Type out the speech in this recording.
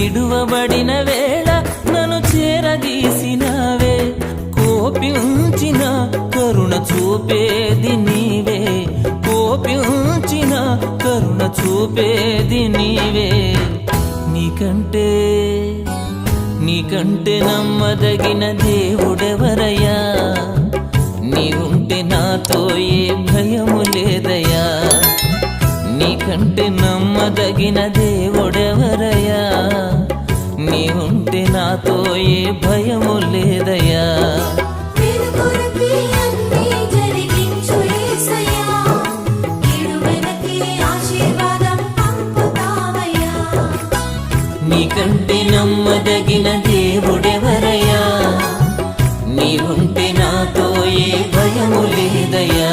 విడువబడిన వేళ నన్ను చేరదీసినావే, కోపించిన కరుణ చూపేది నీవే, కోపించిన కరుణ చూపేది నీవే. నీకంటే నమ్మదగిన దేవుడెవరయ్యా, నీవుంటే నాతో ఏ భయము లేదయ్యా. నీకంటే నమ్మదగిన దేవుడెవరయ్యా, నీవుంటే నాతో ఏ భయము లేదయ్యా. నీకంటే నమ్మదగిన దేవుడెవరయ్యా, నీవుంటే నాతో ఏ భయము లేదయ్యా.